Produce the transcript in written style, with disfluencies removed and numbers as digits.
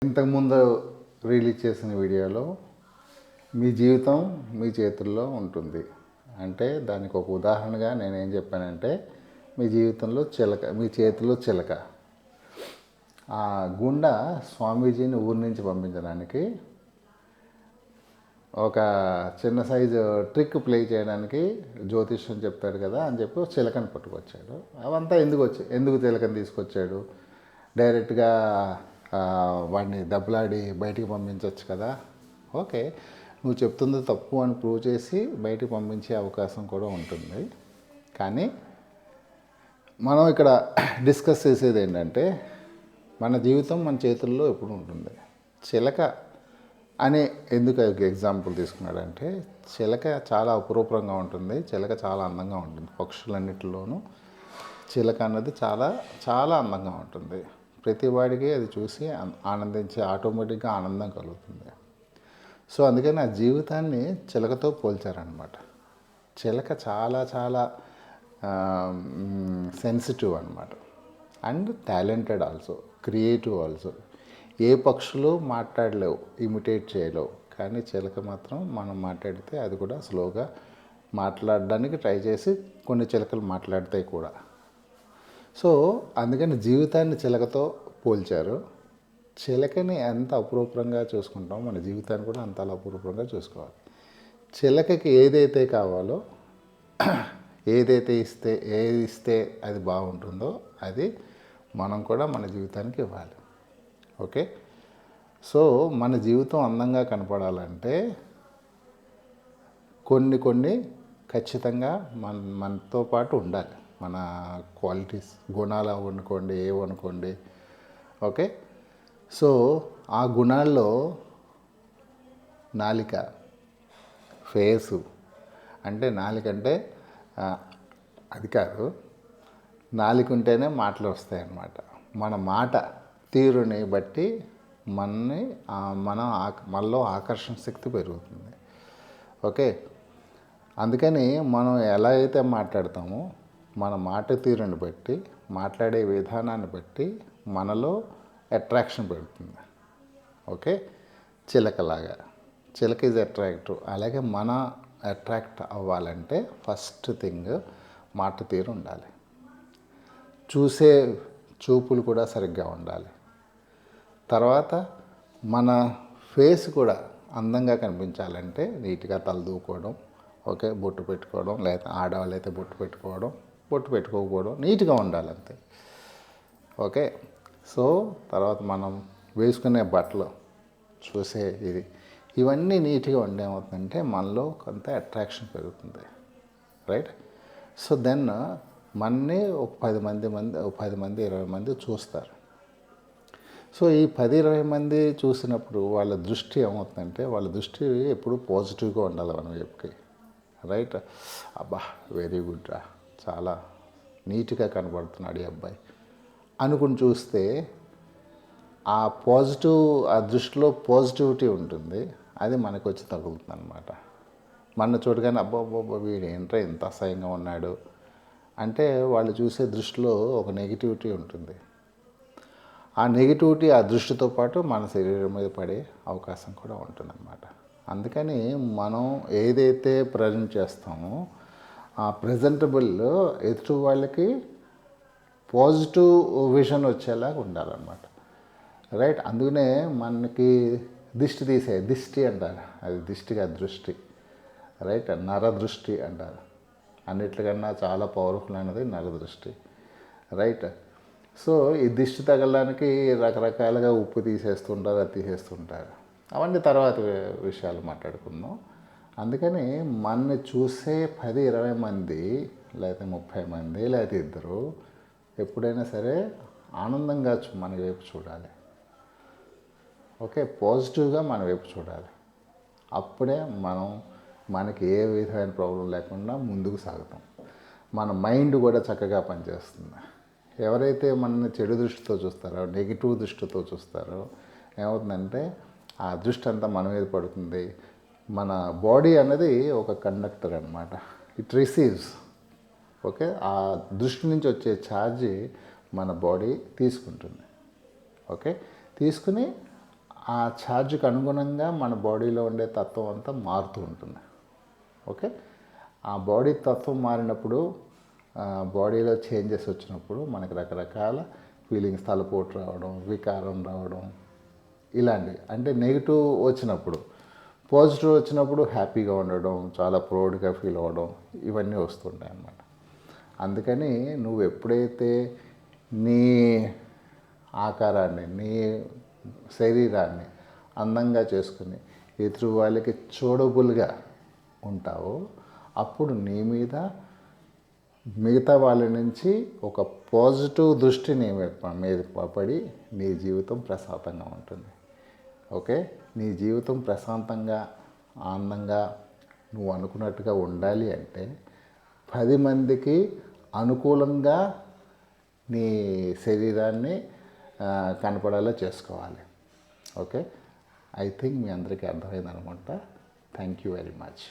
ఇంతకుముందు రిలీజ్ చేసిన వీడియోలో మీ జీవితం మీ చేతుల్లో ఉంటుంది అంటే దానికి ఒక ఉదాహరణగా నేనేం చెప్పానంటే మీ జీవితంలో చిలక, మీ చేతిలో చిలక. ఆ గుండా స్వామీజీని ఊరి నుంచి పంపించడానికి ఒక చిన్న సైజు ట్రిక్ ప్లే చేయడానికి జ్యోతిష్యం చెప్తాడు కదా అని చెప్పి చిలకని పట్టుకొచ్చాడు. అవంతా ఎందుకు చిలకని తీసుకొచ్చాడు? డైరెక్ట్గా వాడిని దెబ్బలాడి బయటికి పంపించవచ్చు కదా. ఓకే, నువ్వు చెప్తుంది తప్పు అని ప్రూవ్ చేసి బయటికి పంపించే అవకాశం కూడా ఉంటుంది. కానీ మనం ఇక్కడ డిస్కస్ చేసేది ఏంటంటే మన జీవితం మన చేతుల్లో ఎప్పుడు ఉంటుంది. చిలక అని ఎందుకు ఎగ్జాంపుల్ తీసుకున్నాడంటే చిలక చాలా అపురూపంగా ఉంటుంది, చిలక చాలా అందంగా ఉంటుంది. పక్షులన్నిటిలోనూ చిలక అన్నది చాలా చాలా అందంగా ఉంటుంది. ప్రతి వాడికి అది చూసి ఆనందించి ఆటోమేటిక్గా ఆనందం కలుగుతుంది. సో అందుకని ఆ జీవితాన్ని చిలకతో పోల్చారనమాట. చిలక చాలా చాలా సెన్సిటివ్ అనమాట and talented also, creative also. ఏ పక్షులు మాట్లాడలేవు, ఇమిటేట్ చేయలేవు, కానీ చిలక మాత్రం మనం మాట్లాడితే అది కూడా స్లోగా మాట్లాడడానికి ట్రై చేసి కొన్ని చిలకలు మాట్లాడతాయి కూడా. సో అందుకని జీవితాన్ని చిలకతో పోల్చారు. చిలకని ఎంత అపురూపంగా చూసుకుంటామో మన జీవితాన్ని కూడా అంత అపురూపంగా చూసుకోవాలి. చిలకకి ఏదైతే కావాలో, ఏది ఇస్తే అది బాగుంటుందో అది మనం కూడా మన జీవితానికి ఇవ్వాలి. ఓకే, సో మన జీవితం అందంగా కనపడాలంటే కొన్ని ఖచ్చితంగా మనతో పాటు ఉండాలి. మన క్వాలిటీస్, గుణాలు అనుకోండి, ఏవనుకోండి. ఓకే, సో ఆ గుణాల్లో నాలిక, ఫేసు, అంటే నాలిక అంటే అది కాదు, నాలిక ఉంటేనే మాటలు వస్తాయన్నమాట. మన మాట తీరుని బట్టి మనలో ఆకర్షణ శక్తి పెరుగుతుంది. ఓకే, అందుకని మనం ఎలా అయితే మాట్లాడతామో మన మాట తీరుని బట్టి, మాట్లాడే విధానాన్ని బట్టి మనలో అట్రాక్షన్ పెరుగుతుంది. ఓకే, చిలకలాగా చిలక ఈజ్ అట్రాక్టివ్. అలాగే మన అట్రాక్ట్ అవ్వాలంటే ఫస్ట్ థింగ్ మాట తీరు ఉండాలి, చూసే చూపులు కూడా సరిగ్గా ఉండాలి. తర్వాత మన ఫేస్ కూడా అందంగా కనిపించాలంటే నీట్గా తలదూకోవడం, ఓకే, బొట్టు పెట్టుకోవడం, లేదా ఆడవాళ్ళు అయితే బొట్టు పెట్టుకోవడం, బొట్టు పెట్టుకోకపోవడం, నీట్గా ఉండాలి అంతే. ఓకే, సో తర్వాత మనం వేసుకునే బట్టలు, చూసే ఇవన్నీ నీట్గా ఉండేమవుతుందంటే మనలో కొంత అట్రాక్షన్ పెరుగుతుంది. రైట్, సో దెన్ మనని ఒక 10 మంది 20 మంది చూస్తారు. సో ఈ 10-20 మంది చూసినప్పుడు వాళ్ళ దృష్టి ఏమవుతుందంటే, వాళ్ళ దృష్టి ఎప్పుడు పాజిటివ్గా ఉండాలి మన వైపుకి. రైట్, అబ్బా వెరీ గుడ్ రా, చాలా నీట్గా కనబడుతున్నాడు ఈ అబ్బాయి అనుకుని చూస్తే ఆ దృష్టిలో పాజిటివిటీ ఉంటుంది. అది మనకు వచ్చి తగులుతుంది అనమాట. మన చూడగానే అబ్బా వీడు ఏంట్రా ఇంత అసహ్యంగా ఉన్నాడు అంటే వాళ్ళు చూసే దృష్టిలో ఒక నెగిటివిటీ ఉంటుంది. ఆ నెగిటివిటీ ఆ దృష్టితో పాటు మన శరీరం మీద పడే అవకాశం కూడా ఉంటుందన్నమాట. అందుకని మనం ఏదైతే ప్రజెంట్ చేస్తామో ఆ ప్రజెంటబుల్ ఎదుటి వాళ్ళకి పాజిటివ్ విజన్ వచ్చేలాగా ఉండాలన్నమాట. రైట్, అందుకనే మనకి దిష్టి అంటారు. అది దిష్టిగా దృష్టి. రైట్, నరదృష్టి అంటారు. అన్నిటికన్నా చాలా పవర్ఫుల్ అయినది నరదృష్టి. రైట్, సో ఈ దిష్టి తగలడానికి రకరకాలుగా ఉప్పు తీసేస్తుంటారు, అది తీసేస్తుంటారు. అవన్నీ తర్వాత విషయాలు మాట్లాడుకుందాం. అందుకని మనని చూసే 10-20 మంది లేకపోతే 30 మంది లేకపోతే ఇద్దరు ఎప్పుడైనా సరే ఆనందంగా మన వైపు చూడాలి. ఓకే, పాజిటివ్గా మన వైపు చూడాలి. అప్పుడే మనకి ఏ విధమైన ప్రాబ్లం లేకుండా ముందుకు సాగుతాం. మన మైండ్ కూడా చక్కగా పనిచేస్తుంది. ఎవరైతే మనల్ని చెడు దృష్టితో చూస్తారో, నెగిటివ్ దృష్టితో చూస్తారో ఏమవుతుందంటే ఆ దృష్టి అంతా మన మీద పడుతుంది. మన బాడీ అనేది ఒక కండక్టర్ అనమాట. It receives. ఓకే, ఆ దృష్టి నుంచి వచ్చే ఛార్జ్ మన బాడీ తీసుకుంటుంది. ఓకే, తీసుకుని ఆ ఛార్జ్కి అనుగుణంగా మన బాడీలో ఉండే తత్వం అంతా మారుతూ ఉంటుంది. ఓకే, ఆ బాడీ తత్వం మారినప్పుడు, బాడీలో చేంజెస్ వచ్చినప్పుడు మనకి రకరకాల ఫీలింగ్స్, తలపోటు రావడం, వికారం రావడం, ఇలాంటివి. అంటే నెగిటివ్ వచ్చినప్పుడు, పాజిటివ్ వచ్చినప్పుడు హ్యాపీగా ఉండడం, చాలా ప్రౌడ్గా ఫీల్ అవ్వడం, ఇవన్నీ వస్తుంటాయి అన్నమాట. అందుకని నువ్వు ఎప్పుడైతే నీ ఆకారాన్ని, నీ శరీరాన్ని అందంగా చేసుకుని ఎదురు వాళ్ళకి చూడబుల్గా ఉంటావో, అప్పుడు నీ మీద మిగతా వాళ్ళ నుంచి ఒక పాజిటివ్ దృష్టి నీ మీద పడి నీ జీవితం ప్రశాంతంగా ఉంటుంది. ఓకే, నీ జీవితం ప్రశాంతంగా, ఆనందంగా నువ్వు అనుకున్నట్టుగా ఉండాలి అంటే 10 మందికి అనుకూలంగా నీ శరీరాన్ని కనపడేలా చేసుకోవాలి. ఓకే, ఐ థింక్ మీ అందరికీ అర్థమైంది అనుకుంటా. Thank you very much.